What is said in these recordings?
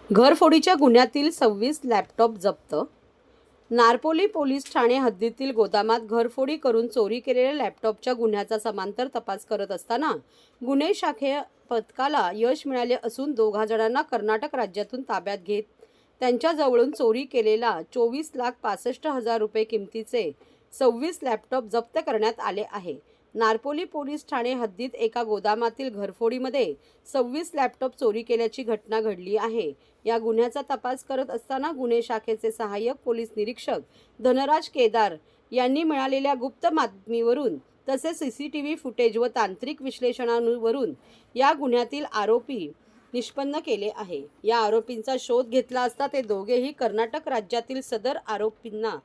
घरफोडीच्या गुन्ह्यातील 26 लॅपटॉप जप्त. नारपोली पोलीस ठाणे हद्दीतील गोदामात घरफोडी करून चोरी केलेल्या लॅपटॉपच्या गुन्ह्याचा समांतर तपास करत असताना गुन्हे शाखे पथकाला यश मिळाले असून 2 जणांना कर्नाटक राज्यातून ताब्यात घेत त्यांच्याजवळून चोरी केलेला 24,65,000 रुपये किमतीचे 26 लॅपटॉप जप्त करण्यात आले आहे. नारपोली पोलीस ठाणे हद्दीत एका गोदामातील घरफोडीमध्ये 26 लॅपटॉप चोरी केल्याची घटना घडली आहे. या गुन्ह्याचा तपास करत असताना गुन्हे शाखेचे सहाय्यक पोलीस निरीक्षक धनराज केदार यांनी मिळालेल्या गुप्त बातमीवरून तसेच सीसीटीव्ही फुटेज व तांत्रिक विश्लेषणावरून या गुन्ह्यातील आरोपी निष्पन्न केले आहे. या आरोपींचा शोध घेतला असता ते दोघेही कर्नाटक राज्यातील सदर आरोपींना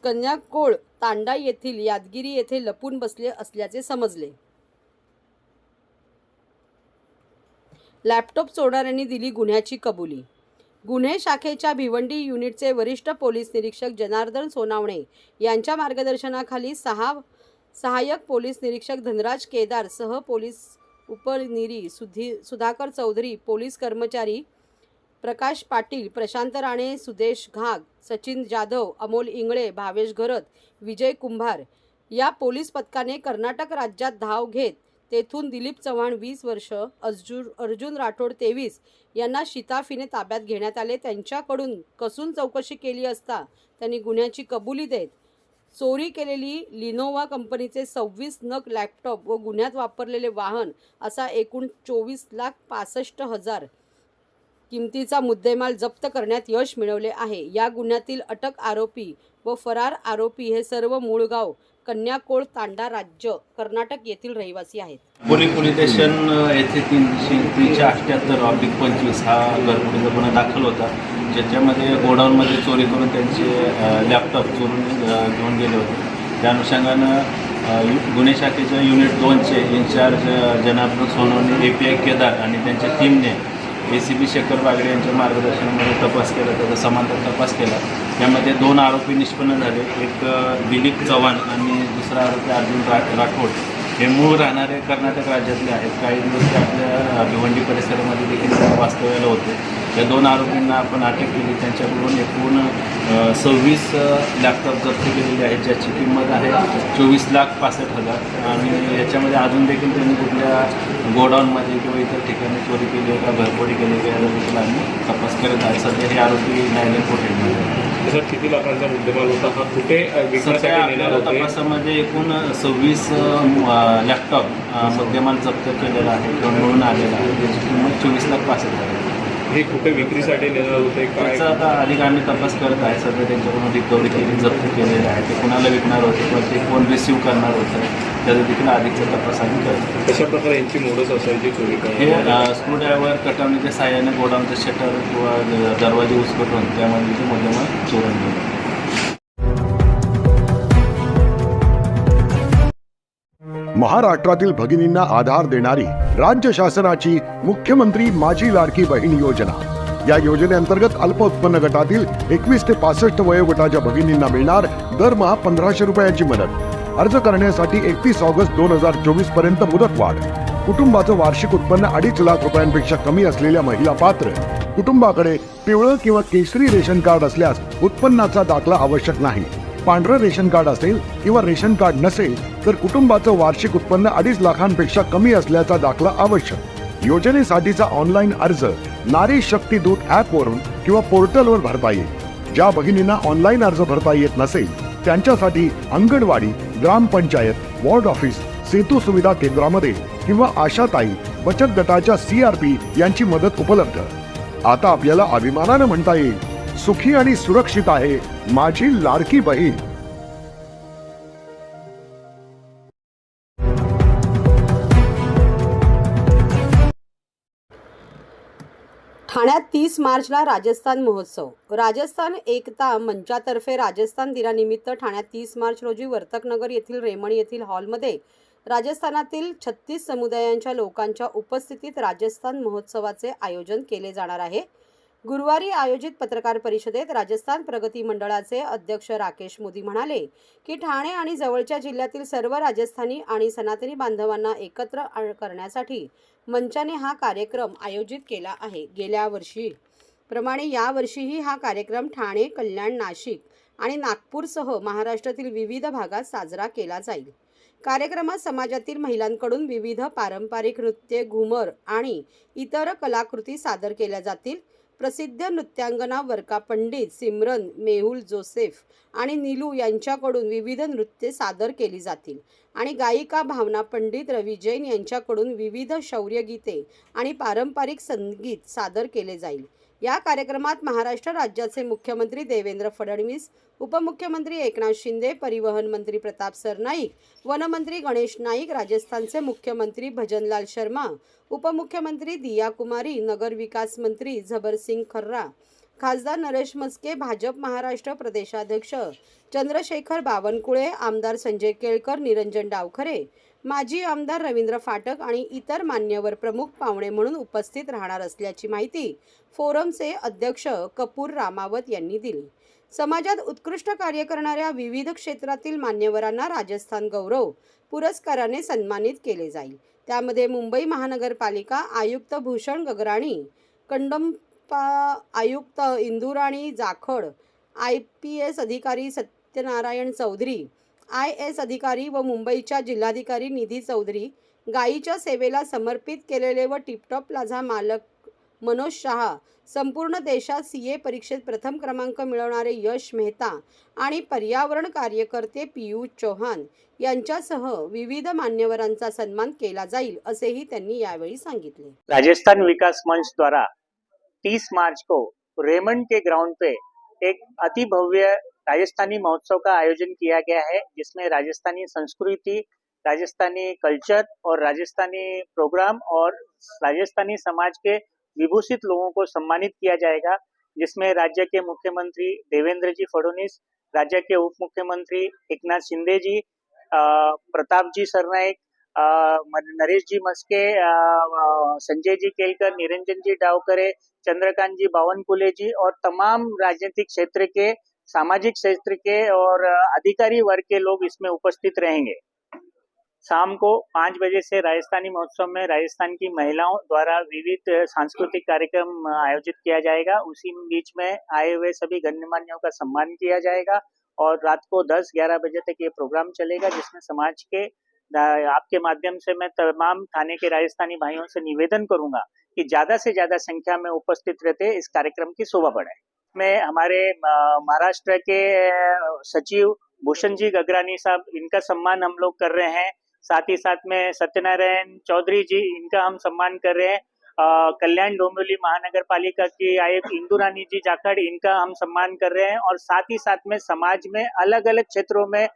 कन्याकोळ तांडा येथील यादगिरी येथे लपून बसले असल्याचे समजले. लॅपटॉप चोरणाऱ्यांनी दिली गुन्ह्याची कबुली. गुन्हे शाखेच्या भिवंडी युनिटचे वरिष्ठ पोलीस निरीक्षक जनार्दन सोनावणे यांच्या मार्गदर्शनाखाली सहाय्यक पोलीस निरीक्षक धनराज केदार सह पोलीस उपनिरी सुधाकर चौधरी, पोलीस कर्मचारी प्रकाश पाटील, प्रशांत राणे, सुदेश घाग, सचिन जाधव, अमोल इंगळे, भावेश घरत, विजय कुंभार या पोलीस पथकाने कर्नाटक राज्यात धाव घेत तेथून दिलीप चव्हाण 20 वर्ष, अर्जुन राठोड 23 यांना शिताफीने ताब्यात घेण्यात आले. त्यांच्याकडून कसून चौकशी केली असता त्यांनी गुन्ह्याची कबुली देत चोरी केलेली लिनोवा कंपनीचे 26 नग लॅपटॉप व गुन्ह्यात वापरलेले वाहन असा एकूण 24,65,000 किमतीचा मुद्देमाल जप्त करण्यात यश मिळवले आहे. या गुन्ह्यातील अटक आरोपी व फरार आरोपी हे सर्व मूळगाव कन्याकोळ तांडा राज्य कर्नाटक येथील रहिवासी आहेत. पोलीस स्टेशन येथे 378/25 हा घरफोडीचा गुन्हा दाखल होता, ज्याच्यामध्ये गोडाऊनमध्ये चोरी करून त्यांचे लॅपटॉप चोरून घेऊन गेले होते. त्या अनुषंगानं गुन्हे शाखेच्या युनिट 2चे इन्चार्ज जनार्दन सोनवणे, API केदार आणि त्यांच्या टीमने ACP शेखर बागडे यांच्या मार्गदर्शनामध्ये तपास केला, त्याचा समांतर तपास केला. यामध्ये 2 आरोपी निष्पन्न झाले. एक दिलीप चव्हाण आणि दुसरा आरोपी अर्जुन राठोड हे मूळ राहणारे कर्नाटक राज्यातले आहेत. काही दिवस ते आपल्या भिवंडी परिसरामध्ये देखील वास्तव्याला होते. या 2 आरोपींना आपण अटक केली. त्यांच्याकडून एकूण 26 लॅपटॉप जप्त केलेले आहेत, ज्याची किंमत आहे 24,65,000 आणि याच्यामध्ये अजून देखील त्यांनी कुठल्या गोडाऊनमध्ये किंवा इतर ठिकाणी चोरी केली आहे का घरफोडी केली आहे याचा देखील आम्ही तपास करत आहे. सध्या हे आरोपी न्यायालयीन कोठडीमध्ये. सर, किती लाखांचा मुद्देमाल होता हा? कुठे तपासामध्ये एकूण 26 लॅपटॉप मुद्देमाल जप्त केलेला आहे किंवा मिळून आलेला आहे, त्याची किंमत 24,65,000. हे कुठे विक्रीसाठी नेणार होते काय? त्याचा आता अधिक आम्ही तपास करत आहे. सध्या त्यांच्याकडून रिकव्हरी केली, जप्त केलेले आहे. ते कोणाला विकणार होते किंवा ते कोण रिसिव्ह करणार होतं त्याचा देखील अधिकचा तपास आम्ही करतो. कशा प्रकारे यांची मोडच असायची चोरी हे स्क्रूड्रायव्हर कटावणीच्या साह्याने गोडाऊनचं शटर किंवा दरवाजे उचकटून त्यामध्ये ते मुद्देमाल चोरून गेले. महाराष्ट्रातील भगिनींना आधार देणारी राज्य शासनाची मुख्यमंत्री माझी लाडकी बहीण योजना. या योजनेअंतर्गत अल्प उत्पन्न गटातील 21 ते 65 वयोगटाच्या भगिनींना मिळणार दरमहा 1,500 रुपयाची मदत. अर्ज करण्यासाठी 31 ऑगस्ट 2024 पर्यंत मुदतवाढ. कुटुंबाचं वार्षिक उत्पन्न 2.5 लाख रुपयांपेक्षा कमी असलेल्या महिला पात्र. कुटुंबाकडे पिवळं किंवा केशरी रेशन कार्ड असल्यास उत्पन्नाचा दाखला आवश्यक नाही. पांढरं रेशन कार्ड असेल किंवा रेशन कार्ड नसेल तर कुटुंबाचं वार्षिक उत्पन्न 2.5 लाखांपेक्षा कमी असल्याचा दाखला आवश्यक. योजनेसाठीचा ऑनलाईन अर्ज नारी शक्ती दूत ॲपवरून किंवा पोर्टलवर भरता येईल. ज्या भगिनींना ऑनलाईन अर्ज भरता येत नसेल त्यांच्यासाठी अंगणवाडी, ग्रामपंचायत, वॉर्ड ऑफिस, सेतू सुविधा केंद्रामध्ये किंवा आशाताई बचत गटाच्या CRP यांची मदत उपलब्ध. आता आपल्याला अभिमानानं म्हणता येईल, सुखी आणि सुरक्षित आहे माझी लाडकी बहीण. ठाण्यात 30 मार्चला राजस्थान महोत्सव. राजस्थान एकता मंचातर्फे राजस्थान दिनानिमित्त ठाण्यात 30 मार्च रोजी वर्तकनगर येथील रेमण येथील हॉलमध्ये राजस्थानातील 36 समुदायांच्या लोकांच्या उपस्थितीत राजस्थान महोत्सवाचे आयोजन केले जाणार आहे. गुरुवारी आयोजित पत्रकार परिषदेत राजस्थान प्रगती मंडळाचे अध्यक्ष राकेश मोदी म्हणाले की ठाणे आणि जवळच्या जिल्ह्यातील सर्व राजस्थानी आणि सनातनी बांधवांना एकत्र करण्यासाठी मंचाने हा कार्यक्रम आयोजित केला आहे. गेल्या वर्षी प्रमाणे यावर्षीही हा कार्यक्रम ठाणे, कल्याण, नाशिक आणि नागपूरसह महाराष्ट्रातील विविध भागात साजरा केला जाईल. कार्यक्रमात समाजातील महिलांकडून विविध पारंपरिक नृत्ये, घुमर आणि इतर कलाकृती सादर केल्या जातील. प्रसिद्ध नृत्यांगना वर्का पंडित, सिमरन, मेहुल जोसेफ आणि नीलू यांच्याकडून विविध नृत्ये सादर केली जातील आणि गायिका भावना पंडित, रवी जैन यांच्याकडून विविध शौर्यगीते आणि पारंपरिक संगीत सादर केले जाईल. या कार्यक्रमात महाराष्ट्र राज्याचे मुख्यमंत्री देवेंद्र फडणवीस, उपमुख्यमंत्री एकनाथ शिंदे, परिवहन मंत्री प्रताप सरनाईक, वनमंत्री गणेश नाईक, राजस्थानचे मुख्यमंत्री भजनलाल शर्मा, उपमुख्यमंत्री दिया कुमारी, नगर विकास मंत्री झबरसिंग खर्रा, खासदार नरेश मस्के, भाजप महाराष्ट्र प्रदेशाध्यक्ष चंद्रशेखर बावनकुळे, आमदार संजय केळकर, निरंजन डावखरे, माजी आमदार रवींद्र फाटक आणि इतर मान्यवर प्रमुख पाहुणे म्हणून उपस्थित राहणार असल्याची माहिती फोरमचे अध्यक्ष कपूर रामावत यांनी दिली. समाजात उत्कृष्ट कार्य करणाऱ्या विविध क्षेत्रातील मान्यवरांना राजस्थान गौरव पुरस्काराने सन्मानित केले जाईल. त्यामध्ये मुंबई महानगरपालिका आयुक्त भूषण गगराणी, कंडमपा आयुक्त इंदुराणी जाखड, IPS अधिकारी सत्यनारायण चौधरी, IS अधिकारी व मुंबईच्या जिल्हाधिकारी निधी चौधरी, गायीच्या सेवेला समर्पित केलेले व टिपटॉप प्लाझा मालक मनोज शहा, संपूर्ण देशात CA परीक्षेत प्रथम क्रमांक मिळवणारे यश मेहता आणि पर्यावरण कार्यकर्ते पीयूष चौहान यांच्यासह विविध मान्यवरांचा सन्मान केला जाईल असेही त्यांनी यावेळी सांगितले. राजस्थान विकास मंच द्वारा 30 मार्च को रेमंड के ग्राउंड पे एक अति भव्य राजस्थानी महोत्सव का आयोजन किया गया है, जिसमें राजस्थानी संस्कृति, राजस्थानी कल्चर और राजस्थानी प्रोग्राम और राजस्थानी समाज के विभूषित लोगों को सम्मानित किया जाएगा, जिसमें राज्य के मुख्यमंत्री देवेंद्र जी फडणवीस, राज्य के उप मुख्यमंत्री एकनाथ शिंदे जी, प्रताप जी सरनाईक, नरेश जी मस्के, संजय जी केलकर, निरंजन जी डावकरे, चंद्रकांत जी बावनकुले जी और तमाम राजनीतिक क्षेत्र के, सामाजिक क्षेत्र के और अधिकारी वर्ग के लोग इसमें उपस्थित रहेंगे. शाम को 5 बजे से राजस्थानी महोत्सव में राजस्थान की महिलाओं द्वारा विविध सांस्कृतिक कार्यक्रम आयोजित किया जाएगा. उसी बीच में आए हुए सभी गणमान्यों का सम्मान किया जाएगा और रात को 10-11 बजे तक ये प्रोग्राम चलेगा, जिसमें समाज के आपके माध्यम से मैं तमाम थाने के राजस्थानी भाइयों से निवेदन करूंगा कि ज्यादा से ज्यादा संख्या में उपस्थित रहते इस कार्यक्रम की शोभा बढ़ाए. में हमारे महाराष्ट्र के सचिव भूषण जी गगरानी साहब, इनका सम्मान हम लोग कर रहे हैं. साथ ही साथ में सत्यनारायण चौधरी जी, इनका हम सम्मान कर रहे हैं. कल्याण डोंबिवली महानगर पालिका की आयुक्त इंदुरानी जी जाखड़, इनका हम सम्मान कर रहे हैं. और साथ ही साथ में समाज में अलग अलग क्षेत्रों में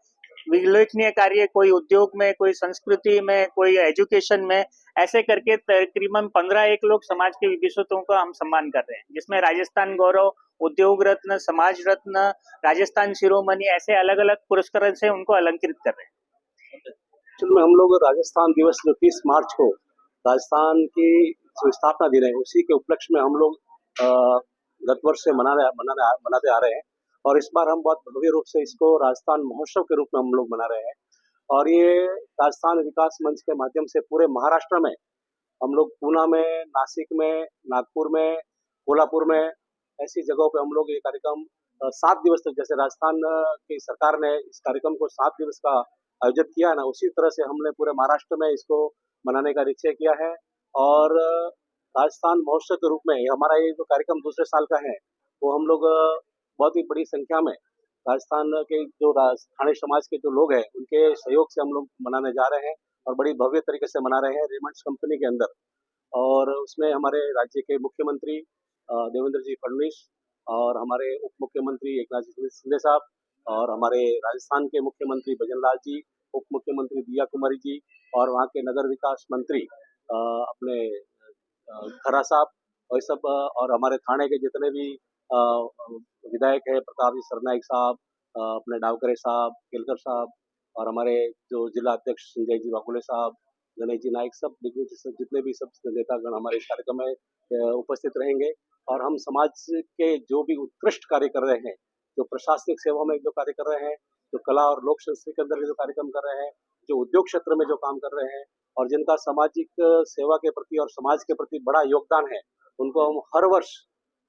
उल्लेखनीय कार्य, कोई उद्योग में, कोई संस्कृति में, कोई एजुकेशन में, ऐसे करके तकरीबन 15 लोग समाज के विभूषितों का हम सम्मान कर रहे हैं, जिसमें राजस्थान गौरव, उद्योग रत्न, समाज रत्न, राजस्थान शिरोमणि, ऐसे अलग अलग पुरस्कार से उनको अलंकृत कर रहे हैं. एक्चुअली में हम लोग राजस्थान दिवस जो 30 मार्च को राजस्थान की जो स्थापना दिन है, उसी के उपलक्ष्य में हम लोग गत वर्ष से मनाते आ रहे हैं. और इस बार हम बहुत भव्य रूप से इसको राजस्थान महोत्सव के रूप में हम लोग मना रहे हैं. और ये राजस्थान विकास मंच के माध्यम से पूरे महाराष्ट्र में हम लोग पूना में, नासिक में, नागपुर में, कोल्हापुर में, ऐसी जगहों पे हम लोग ये कार्यक्रम 7 दिवस तक, जैसे राजस्थान की सरकार ने इस कार्यक्रम को 7 दिवस का आयोजित किया है ना, उसी तरह से हमने पूरे महाराष्ट्र में इसको मनाने का निश्चय किया है. और राजस्थान महोत्सव के रूप में हमारा ये जो कार्यक्रम दूसरे साल का है, वो हम लोग बहुत ही बड़ी संख्या में राजस्थान के जो ठाणे समाज के जो लोग हैं, उनके सहयोग से हम लोग मनाने जा रहे हैं और बड़ी भव्य तरीके से मना रहे हैं रेमंड्स कंपनी के अंदर. और उसमें हमारे राज्य के मुख्यमंत्री देवेंद्र जी फडणवीस और हमारे उप मुख्यमंत्री एकनाथ जी शिंदे साहब और हमारे राजस्थान के मुख्यमंत्री भजनलाल जी, उप मुख्यमंत्री दिया कुमारी जी और वहाँ के नगर विकास मंत्री अपने खरा साहब और सब, और हमारे थाने के जितने भी विधायक है, प्रताप जी सरनाईक साहब, अपने डावकरे साहब, केलकर साहब और हमारे जो जिला अध्यक्ष संजय जी बाकुले साहब, गणेश जी नाइक, सब जितने भी सब नेतागण हमारे इस कार्यक्रम में उपस्थित रहेंगे. और हम समाज के जो भी उत्कृष्ट कार्य कर रहे हैं, जो प्रशासनिक सेवा में जो कार्य कर रहे हैं, जो कला और लोक संस्कृति के अंदर जो कार्यक्रम कर रहे हैं, जो उद्योग क्षेत्र में जो काम कर रहे हैं और जिनका सामाजिक सेवा के प्रति और समाज के प्रति बड़ा योगदान है, उनको हम हर वर्ष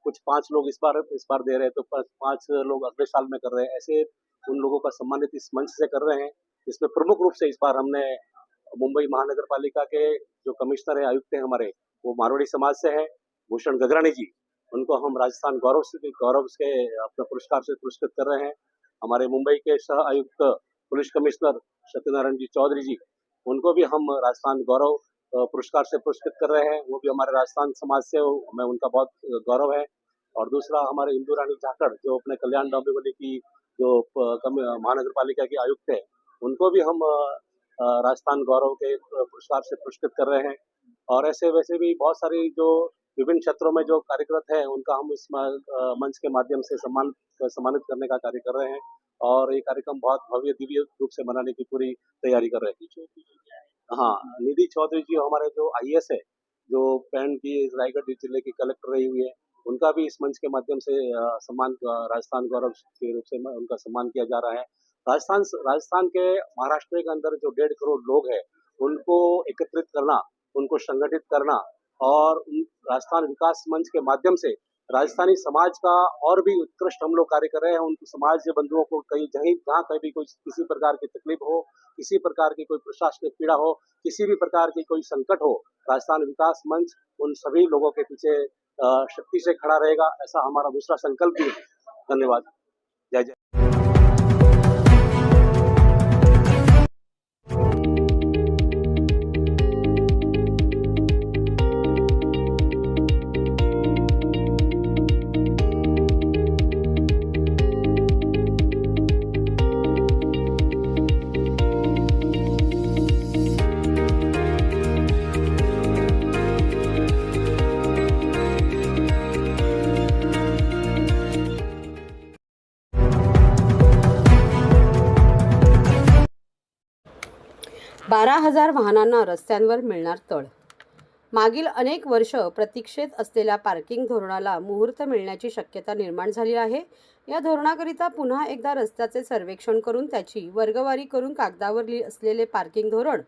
कुछ 5 लोग इस बार दे रहे हैं, तो 5 लोग अगले साल में कर रहे हैं। ऐसे उन लोगों का सम्मानित इस मंच से कर रहे हैं। इसमें प्रमुख रूप से इस बार हमने मुंबई महानगर पालिका के जो कमिश्नर है, आयुक्त हैं हमारे, वो मारवाड़ी समाज से है, भूषण गगरानी जी। उनको हम राजस्थान गौरव के अपने पुरस्कार से पुरस्कृत कर रहे हैं। हमारे मुंबई के सह आयुक्त पुलिस कमिश्नर सत्यनारायण जी चौधरी जी, उनको भी हम राजस्थान गौरव पुरस्कार से पुरस्कृत कर रहे हैं। वो भी हमारे राजस्थान समाज से, हमें उनका बहुत गौरव है। और दूसरा हमारे इंदू रानी झाकड़, जो अपने कल्याण डोंबिवली की जो महानगर पालिका की आयुक्त है, उनको भी हम राजस्थान गौरव के पुरस्कार से पुरस्कृत कर रहे हैं। और ऐसे वैसे भी बहुत सारी जो विभिन्न क्षेत्रों में जो कार्यरत है, उनका हम इस मंच के माध्यम से सम्मानित करने का कार्य कर रहे हैं। और ये कार्यक्रम बहुत भव्य दिव्य रूप से मनाने की पूरी तैयारी कर रहे हैं। हाँ, निधि चौधरी जी हमारे जो IAS है, जो पैंट की रायगढ़ जिले की कलेक्टर रही हुई है, उनका भी इस मंच के माध्यम से सम्मान राजस्थान गौरव के रूप से उनका सम्मान किया जा रहा है। राजस्थान के महाराष्ट्र के अंदर जो 1.5 करोड़ लोग हैं, उनको एकत्रित करना, उनको संगठित करना और राजस्थान विकास मंच के माध्यम से राजस्थानी समाज का और भी उत्कृष्ट हम लोग कार्य कर रहे हैं। उनको समाज के बंधुओं को जहाँ कहीं भी कोई किसी प्रकार की तकलीफ हो, किसी प्रकार की कोई प्रशासनिक पीड़ा हो, किसी भी प्रकार की कोई संकट हो, राजस्थान विकास मंच उन सभी लोगों के पीछे शक्ति से खड़ा रहेगा, ऐसा हमारा दूसरा संकल्प भी है। धन्यवाद। जय जय। बारा 12,000 वाहनांना रस्त्यांवर मिळणार तळ. मागील अनेक वर्ष प्रतीक्षेत असलेल्या पार्किंग धोरणाला मुहूर्त मिळण्याची शक्यता निर्माण झाली आहे. या धोरणाकरिता पुन्हा एकदा रस्त्याचे सर्वेक्षण करून त्याची वर्गवारी करून कागदावर असलेले पार्किंग धोरण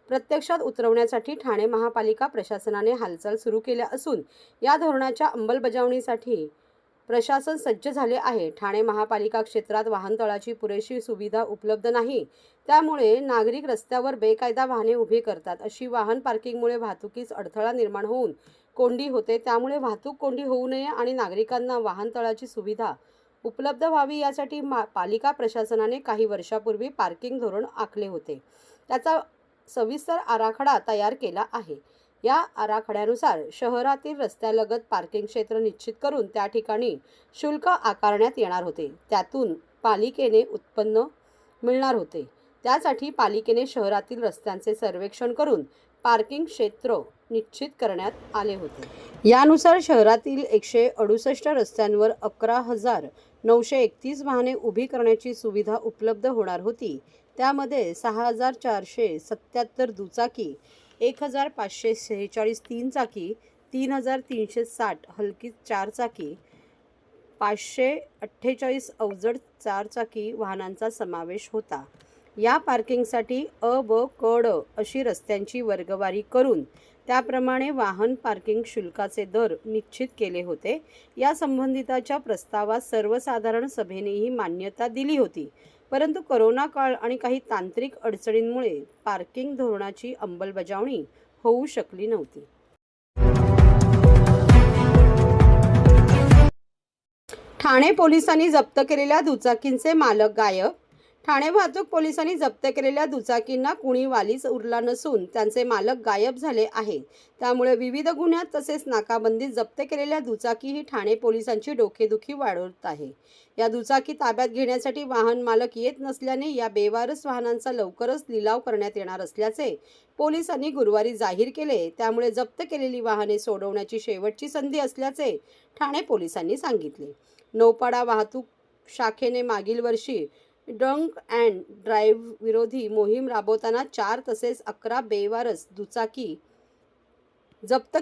प्रत्यक्षात उतरवण्यासाठी ठाणे महापालिका प्रशासनाने हालचाल सुरू केल्या असून या धोरणाच्या अंमलबजावणीसाठी प्रशासन सज्ज झाले आहे. ठाणे महापालिका क्षेत्रात वाहनतळाची पुरेशी सुविधा उपलब्ध नाही, त्यामुळे नागरिक रस्त्यावर बेकायदा वाहने उभी करतात. अशी वाहन पार्किंगमुळे वाहतुकीस अडथळा निर्माण होऊन कोंडी होते. त्यामुळे वाहतूक कोंडी होऊ नये आणि नागरिकांना वाहनतळाची सुविधा उपलब्ध व्हावी यासाठी पालिका प्रशासनाने काही वर्षापूर्वी पार्किंग धोरण आखले होते. त्याचा सविस्तर आराखडा तयार केला आहे. या आराखड्यानुसार शहरातील रस्त्यालगत पार्किंग क्षेत्र निश्चित करून त्या ठिकाणी शुल्क आकारण्यात येणार होते. त्यातून पालिकेने उत्पन्न मिळणार होते. त्यासाठी पालिकेने शहरातील रस्त्यांचे सर्वेक्षण करून पार्किंग क्षेत्र निश्चित करण्यात आले होते. यानुसार शहरातील 168 रस्त्यांवर 11,931 वाहने उभी करण्याची सुविधा उपलब्ध होणार होती. त्यामध्ये 6,477 दुचाकी, 1,546 तीन चाकी, 3,360 हलकी 4 चाकी, 548 अवजड 4 चाकी वाहनांचा समावेश होता. या पार्किंगसाठी अ, ब, क, ड अशी रस्त्यांची वर्गवारी करून त्याप्रमाणे वाहन पार्किंग शुल्काचे दर निश्चित केले होते. या संबंधिताच्या प्रस्तावास सर्वसाधारण सभेनेही मान्यता दिली होती. परंतु कोरोना काळ आणि काही तांत्रिक अडचणींमुळे पार्किंग धोरणाची अंमलबजावणी होऊ शकली नव्हती. ठाणे पोलिसांनी जप्त केलेल्या दुचाकींचे मालक गायब. ठाणे वाहतूक पोलिसांनी जप्त केलेल्या दुचाकींना कुणी वालीच उरला नसून त्यांचे मालक गायब झाले आहे. त्यामुळे विविध गुन्ह्यात तसेच नाकाबंदीत जप्त केलेल्या दुचाकी ही ठाणे पोलिसांची डोकेदुखी वाढवत आहे. या दुचाकी ताब्यात घेण्यासाठी वाहन मालक येत नसल्याने या बेवारस वाहनांचा लवकरच लिलाव करण्यात येणार असल्याचे पोलिसांनी गुरुवारी जाहीर केले. त्यामुळे जप्त केलेली वाहने सोडवण्याची शेवटची संधी असल्याचे ठाणे पोलिसांनी सांगितले. नौपाडा वाहतूक शाखेने मागील वर्षी ड्रंक अँड ड्राईव्ह विरोधी मोहीम राबवताना 4 तसेच 11 बेवारस दुचाकी जप्त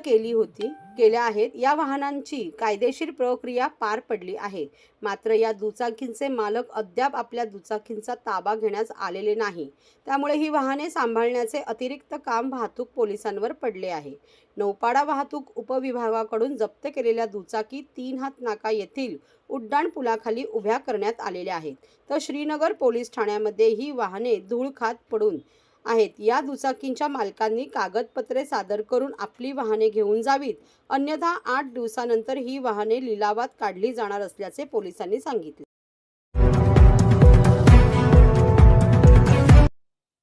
केल्या आहेत. या वाहनांची कायदेशीर प्रक्रिया पार पडली आहे. मात्र या दुचाकींचे मालक अद्याप आपल्या दुचाकींचा ताबा घेण्यास आलेले नाही. त्यामुळे ही वाहने सांभाळण्याचे अतिरिक्त काम वाहतूक पोलिसांवर पडले आहे. नौपाडा वाहतूक उपविभागाकडून जप्त केलेल्या दुचाकी 3 हात नाका येथील उड्डाण पुलाखाली उभ्या करण्यात आलेल्या आहेत. तर श्रीनगर पोलीस ठाण्यामध्ये ही वाहने धूळ खात पडून आहेत. या दुचाकींच्या मालकांनी कागदपत्रे सादर करून आपली वाहने घेऊन जावीत, अन्यथा 8 दिवसानंतर ही वाहने लिलावात काढली जाणार असल्याचे पोलिसांनी सांगितले.